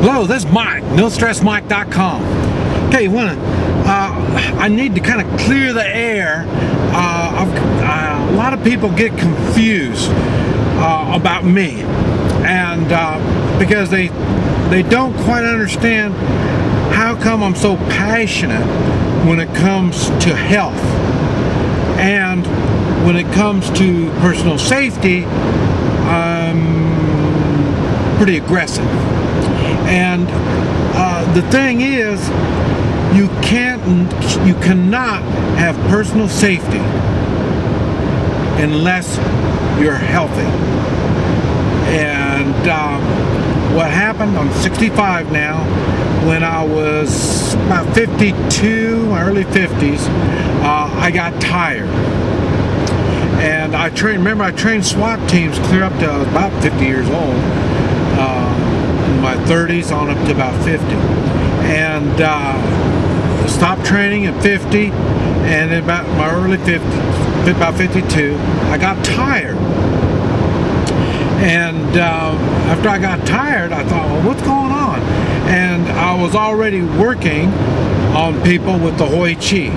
Hello, this is Mike, NoStressMike.com. Okay, I need to kind of clear the air. A lot of people get confused about me, and because they don't quite understand how come I'm so passionate when it comes to health, and when it comes to personal safety, I'm pretty aggressive. And the thing is, you cannot have personal safety unless you're healthy. And what happened, I'm 65 now. When I was about 52, my early 50s, I got tired. And I trained SWAT teams clear up to about 50 years old. In my 30s on up to about 50. And stopped training at 50, and in about my early 50s, about 52, I got tired. And after I got tired, I thought, well, what's going on? And I was already working on people with the Hoi Chi.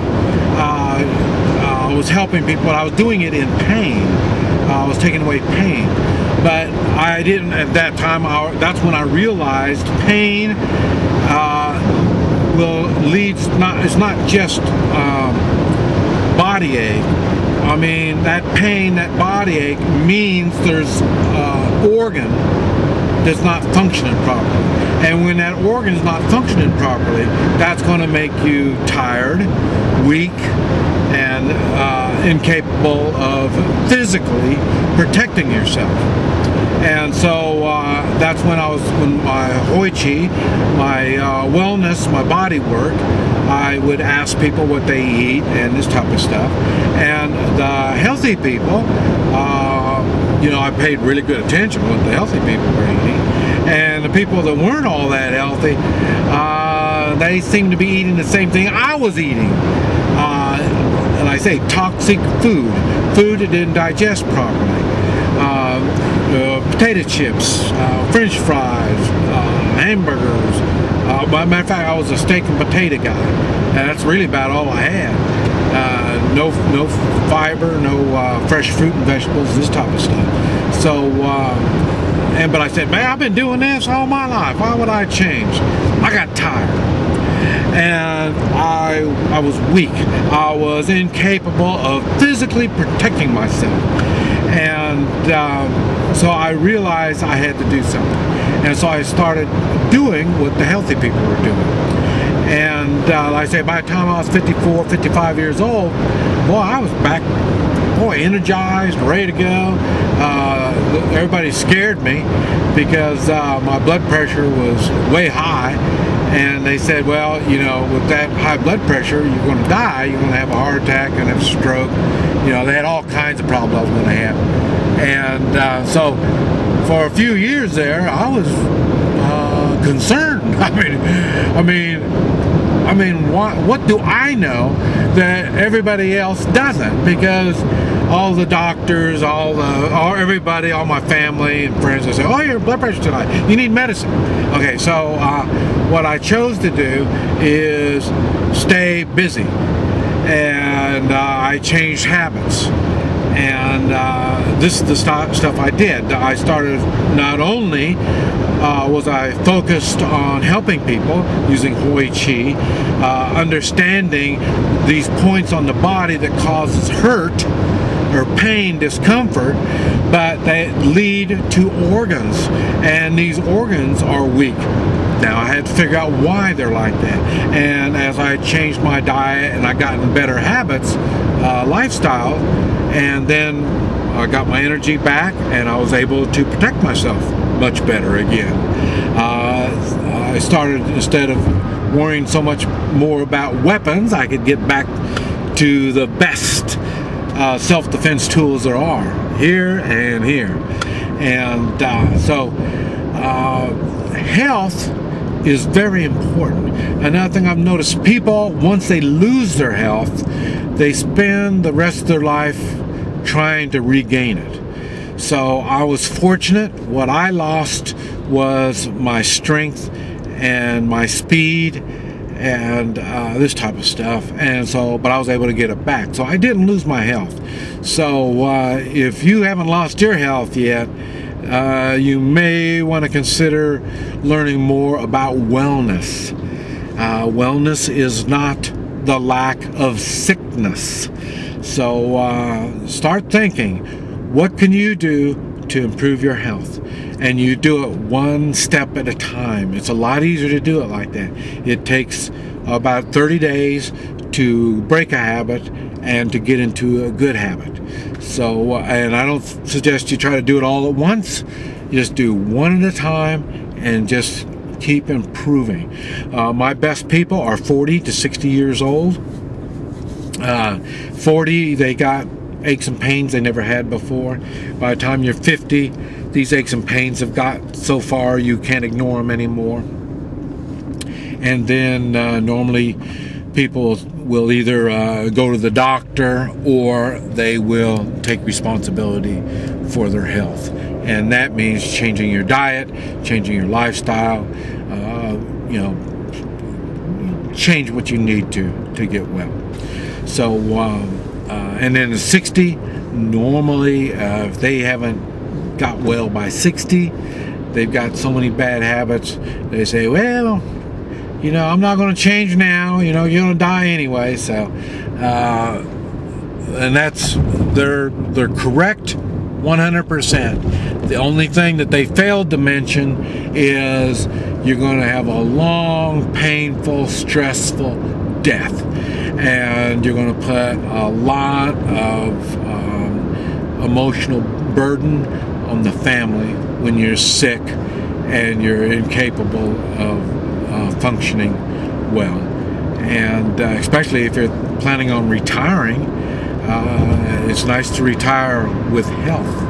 I was helping people, but I was doing it in pain. I was taking away pain. But I didn't, at that time, that's when I realized pain it's not just body ache. I mean, that pain, that body ache means there's organ that's not functioning properly. And when that organ is not functioning properly, that's going to make you tired, weak, and incapable of physically protecting yourself. And so that's when my Hoi Chi, my wellness, my body work, I would ask people what they eat and this type of stuff. And the healthy people, I paid really good attention to what the healthy people were eating. And the people that weren't all that healthy, they seemed to be eating the same thing I was eating. And I say toxic food that didn't digest properly. Potato chips, French fries, hamburgers. Matter of fact, I was a steak and potato guy, and that's really about all I had. No fiber, no fresh fruit and vegetables, this type of stuff. So, but I said, man, I've been doing this all my life. Why would I change? I got tired. And I was weak. I was incapable of physically protecting myself. And so I realized I had to do something. And so I started doing what the healthy people were doing. And like I say, by the time I was 54, 55 years old, boy, I was back, energized, ready to go. Everybody scared me because my blood pressure was way high. And they said, well, with that high blood pressure, you're going to die. You're going to have a heart attack, you're going to have a stroke. They had all kinds of problems I was going to have. And so for a few years there, I was concerned. I mean, what do I know that everybody else doesn't? Because all the doctors, everybody, all my family and friends, they say, oh, your blood pressure's too high. You need medicine. Okay, so what I chose to do is stay busy. And I changed habits. And this is the stuff I did. I started, not only was I focused on helping people using Hoi Chi, understanding these points on the body that causes hurt or pain, discomfort, but they lead to organs, and these organs are weak. Now I had to figure out why they're like that. And as I changed my diet and I got in better habits, lifestyle, and then I got my energy back and I was able to protect myself much better again. I started, instead of worrying so much more about weapons, I could get back to the best self-defense tools there are, here and here. And so health is very important. Another thing I've noticed, people, once they lose their health, they spend the rest of their life trying to regain it. So I was fortunate. What I lost was my strength and my speed and this type of stuff. And so, but I was able to get it back. So I didn't lose my health. So if you haven't lost your health yet, you may want to consider learning more about wellness. Wellness is not the lack of sickness. So start thinking, what can you do to improve your health? And you do it one step at a time. It's a lot easier to do it like that. It takes about 30 days to break a habit and to get into a good habit. So, and I don't suggest you try to do it all at once. You just do one at a time and just keep improving. My best people are 40 to 60 years old. 40, they got aches and pains they never had before. By the time you're 50, these aches and pains have got so far you can't ignore them anymore. And then normally people will either go to the doctor or they will take responsibility for their health. And that means changing your diet, changing your lifestyle, change what you need to get well. So, and then at 60, normally if they haven't got well by 60, they've got so many bad habits, they say, well, I'm not going to change now, you're going to die anyway. So, and that's, they're correct 100%. The only thing that they failed to mention is you're going to have a long, painful, stressful death. And you're going to put a lot of emotional burden on the family when you're sick and you're incapable of functioning well. And especially if you're planning on retiring, it's nice to retire with health,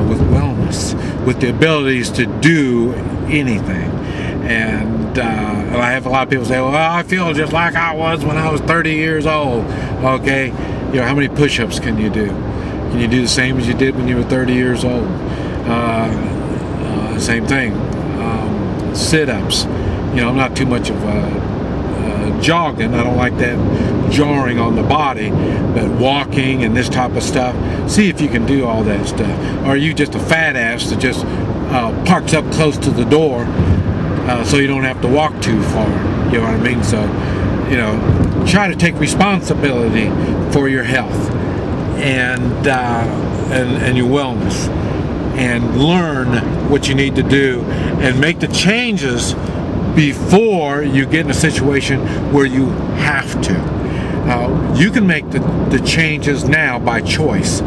with wellness, with the abilities to do anything. And I have a lot of people say, well, I feel just like I was when I was 30 years old. Okay, how many push-ups can you do? Can you do the same as you did when you were 30 years old? Same thing. Sit-ups. I'm not too much of a jogging. I don't like that jarring on the body, but walking and this type of stuff, see if you can do all that stuff. Or are you just a fat ass that just parks up close to the door so you don't have to walk too far? You know what I mean? So, try to take responsibility for your health and your wellness, and learn what you need to do and make the changes before you get in a situation where you have to. You can make the changes now by choice.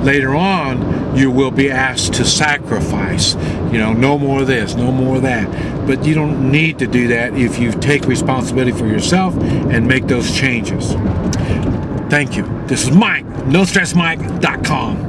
Later on, you will be asked to sacrifice. No more of this, no more of that. But you don't need to do that if you take responsibility for yourself and make those changes. Thank you. This is Mike, NoStressMike.com.